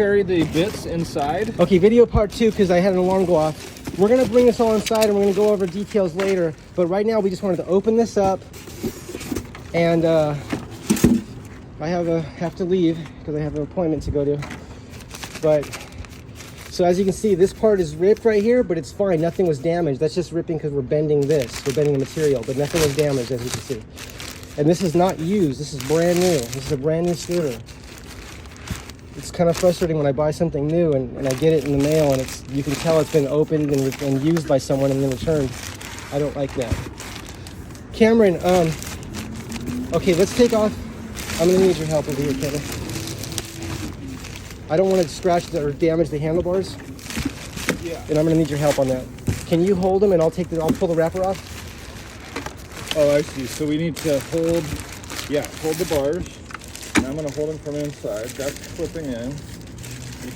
carry the bits inside? Okay, video part 2 because I had an alarm go off. We're gonna bring this all inside and we're gonna go over details later. But right now we just wanted to open this up, and I have to leave because I have an appointment to go to. But so as you can see, this part is ripped right here, but it's fine. Nothing was damaged. That's just ripping because we're bending this. We're bending the material, but nothing was damaged, as you can see. And this is not used. This is brand new. This is a brand new scooter. It's kind of frustrating when I buy something new and I get it in the mail and you can tell it's been opened and used by someone and then returned. I don't like that. Cameron, okay, let's take off. I'm gonna need your help over here, Kevin. I don't want to scratch or damage the handlebars. Yeah. And I'm gonna need your help on that. Can you hold them and I'll pull the wrapper off? Oh, I see. So we need to hold the bars. And I'm gonna hold them from inside. That's clipping in.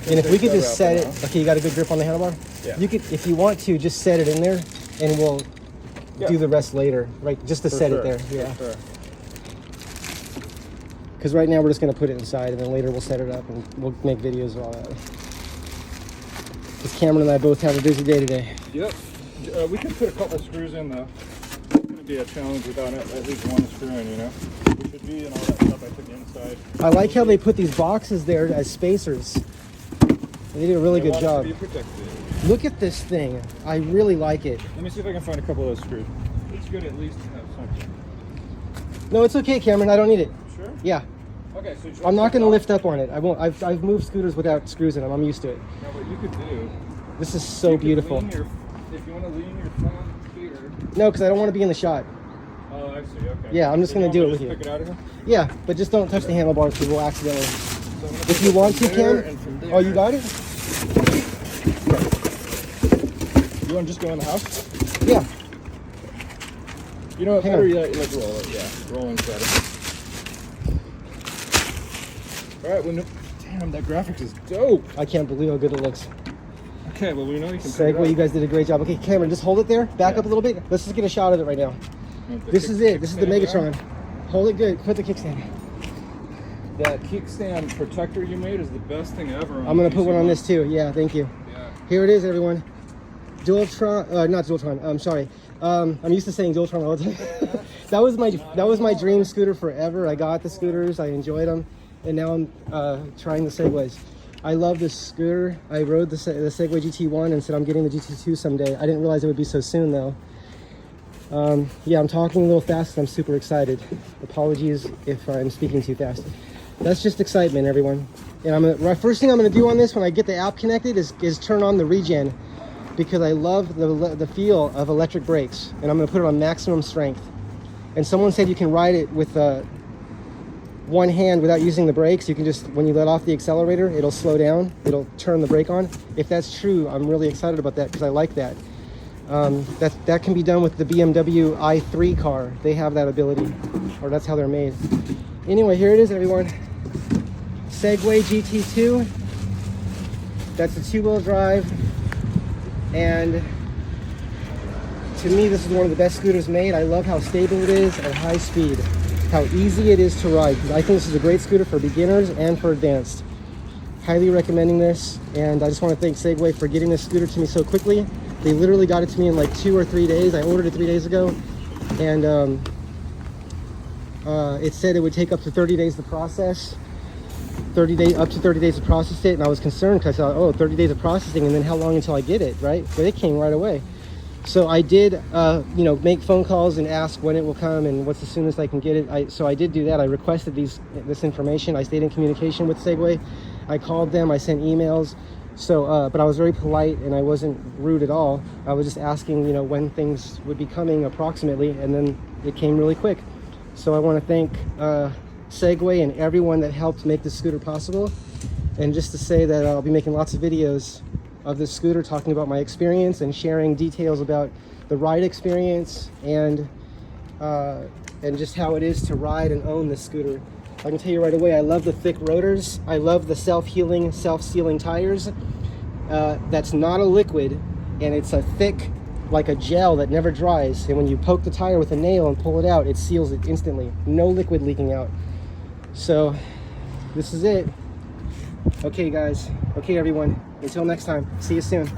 And if we could just set it, okay, you got a good grip on the handlebar? Yeah. You could, if you want to, just set it in there and we'll do the rest later, right? Just to set it there, yeah. For sure. Because right now we're just going to put it inside and then later we'll set it up and we'll make videos of all that. Because Cameron and I both have a busy day today. Yep. We can put a couple screws in though. It's going to be a challenge without at least one screw in, you know? We should be and all that stuff I took inside. I like how they put these boxes there as spacers. They did a really good job. To be protected. Look at this thing. I really like it. Let me see if I can find a couple of those screws. It's good at least to have something. No, it's okay, Cameron. I don't need it. Sure? Yeah. Okay, so I'm not going to lift up on it. I won't. I've moved scooters without screws in them. I'm used to it. No, what you could do. This is so beautiful. If you want to lean your phone here. No, because I don't want to be in the shot. Oh, I see. Okay. Yeah, I'm just going to do it with you. Pick it out of here? Yeah, but just don't touch the handlebars because we'll accidentally. So If you want to, Cam. Oh, you got it? You want to just go in the house? Yeah. You know what? Hang Better on. like roll it. Yeah, rolling's better. All right. Well, damn, that graphics is dope. I can't believe how good it looks. Okay. Well, we know you can. Segway, you guys did a great job. Okay, Cameron, just hold it there. Back up a little bit. Let's just get a shot of it right now. This is it. This is the Megatron. Hold it good. Put the kickstand. That kickstand protector you made is the best thing ever. I'm gonna put one on this too. Yeah, thank you. Yeah. Here it is, everyone. Dualtron, not Dualtron. I'm sorry. I'm used to saying Dualtron all the time. that was my dream scooter forever. I got the scooters. I enjoyed them, and now I'm trying the Segways. I love this scooter. I rode the Segway GT1 and said I'm getting the GT2 someday. I didn't realize it would be so soon though. Yeah, I'm talking a little fast and I'm super excited. Apologies if I'm speaking too fast. That's just excitement, everyone. And first thing I'm gonna do on this when I get the app connected is turn on the regen, because I love the feel of electric brakes, and I'm gonna put it on maximum strength. And someone said you can ride it with one hand without using the brakes. You can just, when you let off the accelerator, it'll slow down, it'll turn the brake on. If that's true, I'm really excited about that because I like that. That can be done with the BMW i3 car. They have that ability, or that's how they're made. Anyway, here it is, everyone. Segway GT2. That's a 2-wheel drive, and to me this is one of the best scooters made. I love how stable it is at high speed, how easy it is to ride. I think this is a great scooter for beginners and for advanced. Highly recommending this, and I just want to thank Segway for getting this scooter to me so quickly. They literally got it to me in like 2 or 3 days. I ordered it 3 days ago, and it said it would take up to 30 days to process. Up to 30 days to process it, and I was concerned because I thought, oh, 30 days of processing, and then how long until I get it, right? But it came right away. So I did, make phone calls and ask when it will come and what's the soonest I can get it. So I did do that. I requested this information. I stayed in communication with Segway. I called them. I sent emails. So, but I was very polite and I wasn't rude at all. I was just asking, when things would be coming approximately, and then it came really quick. So I want to thank Segway and everyone that helped make this scooter possible, and just to say that I'll be making lots of videos of this scooter, talking about my experience and sharing details about the ride experience and just how it is to ride and own this scooter. I can tell you right away, I love the thick rotors. I love the self-healing, self-sealing tires. That's not a liquid, and it's a thick, like a gel that never dries, and when you poke the tire with a nail and pull it out, it seals it instantly. No liquid leaking out. So this is it. Okay, guys. Okay, everyone. Until next time. See you soon.